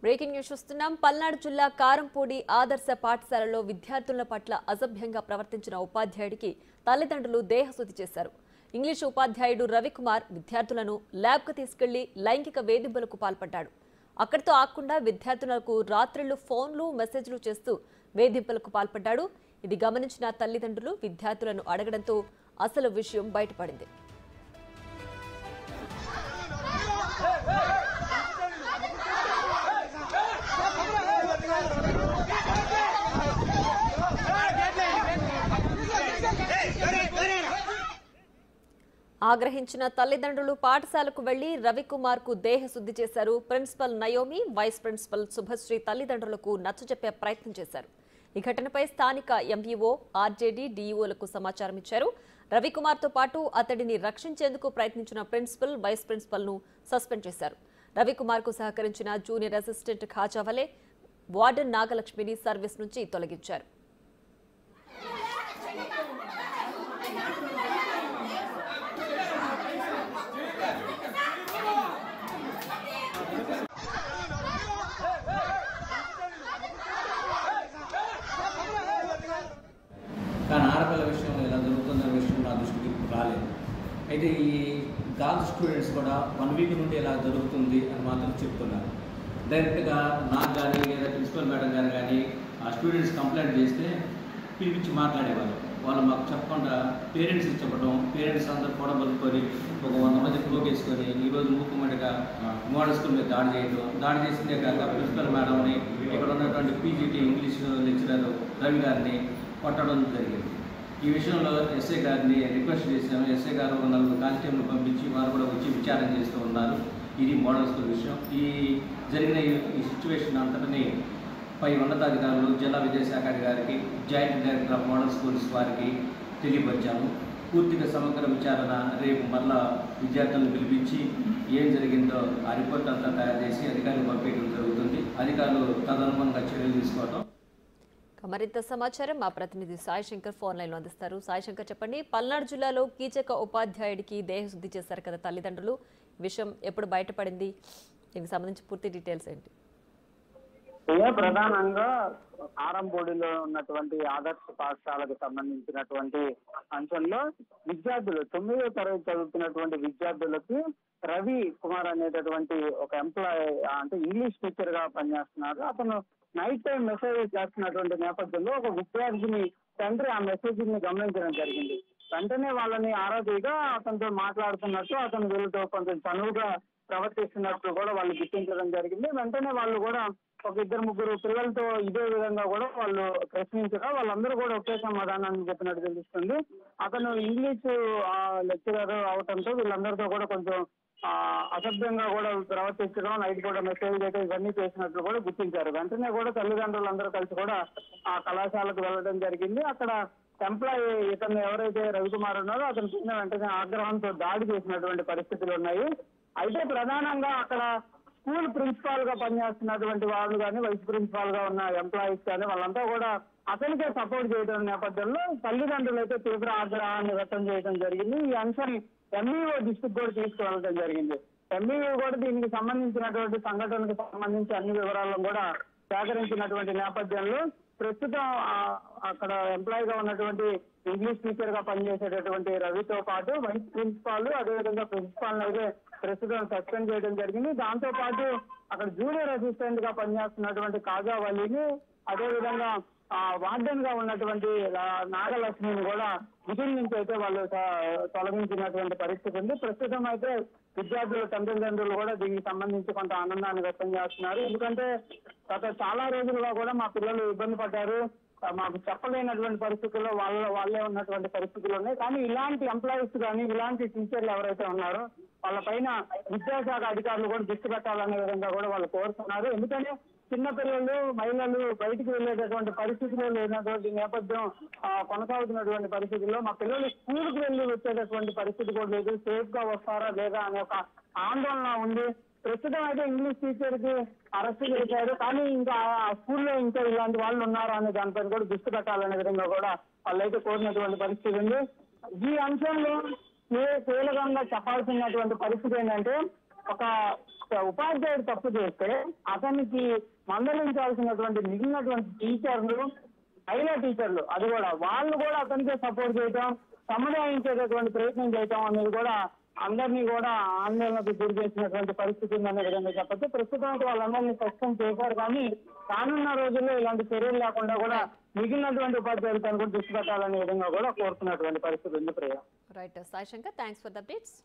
Breaking news చూస్తున్నాం. పల్నాడు జిల్లా కారంపూడి ఆదర్శ పాఠశాలలో విద్యార్థుల పట్ల అసభ్యంగా ప్రవర్తించిన ఉపాధ్యాయుడికి తల్లిదండ్రులు దేహశుద్ధి చేశారు. ఇంగ్లీషు ఉపాధ్యాయుడు రవికుమార్ విద్యార్థులను ల్యాబ్కు తీసుకెళ్లి లైంగిక వేధింపులకు పాల్పడ్డాడు. అక్కడితో ఆగకుండా విద్యార్థులకు రాత్రిళ్లు ఫోన్లు మెసేజ్లు చేస్తూ వేధింపులకు పాల్పడ్డాడు. ఇది గమనించిన తల్లిదండ్రులు విద్యార్థులను అడగడంతో అసలు విషయం బయటపడింది. ఆగ్రహించిన తల్లిదండ్రులు పాఠశాలకు వెళ్లి రవికుమార్ కు దేహశుద్ధి చేశారు. Principal Naomi, vice principal Shubhashree తల్లిదండ్రులకు నచ్చజెప్పే ప్రయత్నం చేశారు. ఈ ఘటనపై స్థానిక ఎంఈఓ, ఆర్జేడీ, డీఈఓలకు సమాచారం ఇచ్చారు. రవికుమార్ తో పాటు అతడిని రక్షించేందుకు ప్రయత్నించిన ప్రిన్సిపల్, వైస్ ప్రిన్సిపల్ ను సస్పెండ్ చేశారు. రవికుమార్ కు సహకరించిన జూనియర్ అసిస్టెంట్ ఖాజావలే, వార్డెన్ నాగలక్ష్మిని సర్వీస్ నుంచి తొలగించారు. కానీ ఆడపిల్ల విషయంలో ఇలా జరుగుతున్న విషయం నా దృష్టికి రాలేదు. అయితే ఈ గర్ల్స్ స్టూడెంట్స్ కూడా 1 వీక్ నుండి ఇలా జరుగుతుంది అని మాత్రం చెప్తున్నారు. డైరెక్ట్గా నాకు కానీ లేదా ప్రిన్సిపల్ మేడం గారు కానీ ఆ స్టూడెంట్స్ కంప్లైంట్ చేస్తే పిలిపించి మాట్లాడేవాళ్ళు. వాళ్ళు మాకు చెప్పకుండా పేరెంట్స్ చెప్పడం, పేరెంట్స్ అందరూ కూడా బతుకొని ఒక 100 మంది పోగేసుకొని ఈరోజు మూకుమ్మడిగా మోడల్ స్కూల్ మీద దాడి చేసిందే కాక ప్రిన్సిపల్ మేడంని, ఇక్కడ ఉన్నటువంటి పీజీటీ ఇంగ్లీష్ లెక్చరర్ రవి గారిని కొట్టడం జరిగింది. ఈ విషయంలో ఎస్ఐ గారిని రిక్వెస్ట్ చేశాము. ఎస్ఐ గారు 4 కానిస్టేబుల్ పంపించి వారు కూడా వచ్చి విచారణ చేస్తూ ఉన్నారు. ఇది మోడల్ స్కూల్ విషయం. ఈ జరిగిన ఈ సిచ్యువేషన్ అంతటిని పై ఉన్నతాధికారులు, జిల్లా విద్యాశాఖ గారికి, joint director of model schools వారికి తెలియపరిచాము. పూర్తిగా సమగ్ర విచారణ రేపు మళ్ళా విద్యార్థులను పిలిపించి ఏం జరిగిందో ఆ రిపోర్ట్ అంతా తయారు చేసి అధికారులు పంపించడం జరుగుతుంది. అధికారులు తదనుగుణంగా చర్యలు తీసుకోవడం. మరింత సమాచారం మా ప్రతినిధి సాయి శంకర్ ఫోన్ లైన్ లో అందిస్తారు. సాయి శంకర్, చెప్పండి. పల్నాడు జిల్లాలో కీచక ఉపాధ్యాయుడికి దేహశుద్ధి చేశారు కదా తల్లిదండ్రులు, విషయం ఎప్పుడు బయటపడింది? దీనికి సంబంధించి పూర్తి డీటెయిల్స్ ఏంటి? ప్రధానంగా కారంపూడిలో ఉన్నటువంటి ఆదర్శ పాఠశాలకు సంబంధించినటువంటి అంశంలో విద్యార్థులు 9వ తరగతి చదువుతున్నటువంటి విద్యార్థులకి రవి కుమార్ అనేటటువంటి ఒక ఎంప్లాయ్, అంటే ఇంగ్లీష్ టీచర్ గా పనిచేస్తున్నారు. అతను నైట్ టైం మెసేజ్ చేస్తున్నటువంటి నేపథ్యంలో ఒక విద్యార్థిని తండ్రి ఆ మెసేజ్ ని గమనించడం జరిగింది. వెంటనే వాళ్ళని ఆరాధీగా అతనితో మాట్లాడుతున్నట్టు, అతను వీళ్ళతో కొంచెం చనువుగా ప్రవర్తిస్తున్నట్లు కూడా వాళ్ళు గుర్తించడం జరిగింది. వెంటనే వాళ్ళు కూడా ఒక 2-3 పిల్లలతో ఇదే విధంగా కూడా వాళ్ళు ప్రశ్నించగా వాళ్ళందరూ కూడా ఒకే సమాధానాన్ని చెప్పినట్టు తెలుస్తుంది. అతను ఇంగ్లీషు లెక్చరర్ అవటంతో వీళ్ళందరితో కూడా కొంచెం అసభ్యంగా కూడా ప్రవర్తించడం, నైట్ కూడా మెసేజ్ చేయడం, ఇవన్నీ చేసినట్లు కూడా గుర్తించారు. వెంటనే కూడా తల్లిదండ్రులందరూ కలిసి కూడా ఆ కళాశాలకు వెళ్ళడం జరిగింది. అక్కడ ఎంప్లాయీ ఇతను ఎవరైతే రవికుమార్ ఉన్నారో అతని పైన వెంటనే ఆగ్రహంతో దాడి చేసినటువంటి పరిస్థితులు ఉన్నాయి. అయితే ప్రధానంగా అక్కడ స్కూల్ ప్రిన్సిపాల్ గా పనిచేస్తున్నటువంటి వాళ్ళు కానీ, వైస్ ప్రిన్సిపాల్ గా ఉన్న ఎంప్లాయీస్ కానీ వాళ్ళంతా కూడా అతనికే సపోర్ట్ చేయడం నేపథ్యంలో తల్లిదండ్రులు అయితే తీవ్ర ఆగ్రహాన్ని వ్యక్తం చేయడం జరిగింది. ఈ అంశాన్ని ఎంఈఓ దృష్టికి కూడా తీసుకువెళ్ళడం జరిగింది. ఎంఈఓ కూడా దీనికి సంబంధించినటువంటి సంఘటనకు సంబంధించి అన్ని వివరాలను కూడా సేకరించినటువంటి నేపథ్యంలో ప్రస్తుతం అక్కడ ఎంప్లాయీగా ఉన్నటువంటి ఇంగ్లీష్ టీచర్ గా పనిచేసేటటువంటి రవితో పాటు వైస్ ప్రిన్సిపాల్, అదేవిధంగా ప్రిన్సిపాల్ అయితే ప్రస్తుతం సస్పెండ్ చేయడం జరిగింది. దాంతో పాటు అక్కడ జూనియర్ అసిస్టెంట్ గా పనిచేస్తున్నటువంటి కాజావల్లిని, అదేవిధంగా వార్డెన్ గా ఉన్నటువంటి నాగలక్ష్మిని కూడా విధుల నుంచి అయితే వాళ్ళు తొలగించినటువంటి పరిస్థితి ఉంది. ప్రస్తుతం అయితే విద్యార్థుల తల్లిదండ్రులు కూడా దీనికి సంబంధించి కొంత ఆనందాన్ని వ్యక్తం చేస్తున్నారు. ఎందుకంటే గత చాలా రోజులుగా కూడా మా పిల్లలు ఇబ్బంది పడ్డారు, మాకు చెప్పలేనటువంటి పరిస్థితుల్లో వాళ్ళే ఉన్నటువంటి పరిస్థితులు ఉన్నాయి. కానీ ఇలాంటి ఎంప్లాయీస్ కానీ, ఇలాంటి టీచర్లు ఎవరైతే ఉన్నారో వాళ్ళ పైన విద్యాశాఖ అధికారులు కూడా దృష్టి పెట్టాలనే విధంగా కూడా వాళ్ళు కోరుతున్నారు. ఎందుకంటే చిన్నపిల్లలు, మహిళలు బయటికి వెళ్ళేటటువంటి పరిస్థితులు లేనటువంటి నేపథ్యం కొనసాగుతున్నటువంటి పరిస్థితుల్లో మా పిల్లలు స్కూల్కి వెళ్ళి వచ్చేటటువంటి పరిస్థితి కూడా లేదు. సేఫ్ గా వస్తారా లేదా అనే ఒక ఆందోళన ఉంది. ప్రస్తుతం అయితే ఇంగ్లీష్ టీచర్ కి అరెస్ట్ చేశారు, కానీ ఇంకా ఆ స్కూల్లో ఇంకా ఇలాంటి వాళ్ళు ఉన్నారా అనే దానిపైన కూడా దృష్టి పెట్టాలనే విధంగా కూడా వాళ్ళైతే కోరినటువంటి పరిస్థితి ఉంది. ఈ అంశంలో కీలకంగా చెప్పాల్సినటువంటి పరిస్థితి ఏంటంటే ఒక ఉపాధ్యాయుడు తప్పు చేస్తే అతనికి మందలించాల్సినటువంటి మిగిలినటువంటి టీచర్లు, మహిళా టీచర్లు, అది కూడా వాళ్ళు కూడా అతనికే సపోర్ట్ చేయటం, సముదాయించేటటువంటి ప్రయత్నం చేయటం అనేది కూడా అందరినీ కూడా ఆందోళనకు గురి చేసినటువంటి పరిస్థితి ఉందనే విధంగా చెప్పచ్చు. ప్రస్తుతం అయితే వాళ్ళందరినీ సస్పెండ్ చేశారు, కానీ రానున్న రోజుల్లో ఇలాంటి చర్యలు లేకుండా కూడా మిగిలినటువంటి ఉపాధ్యాయులతో కూడా దృష్టి పెట్టాలనే విధంగా కూడా కోరుతున్నటువంటి పరిస్థితి ఉంది. Priya. Right Sai Shankar, thanks for the updates.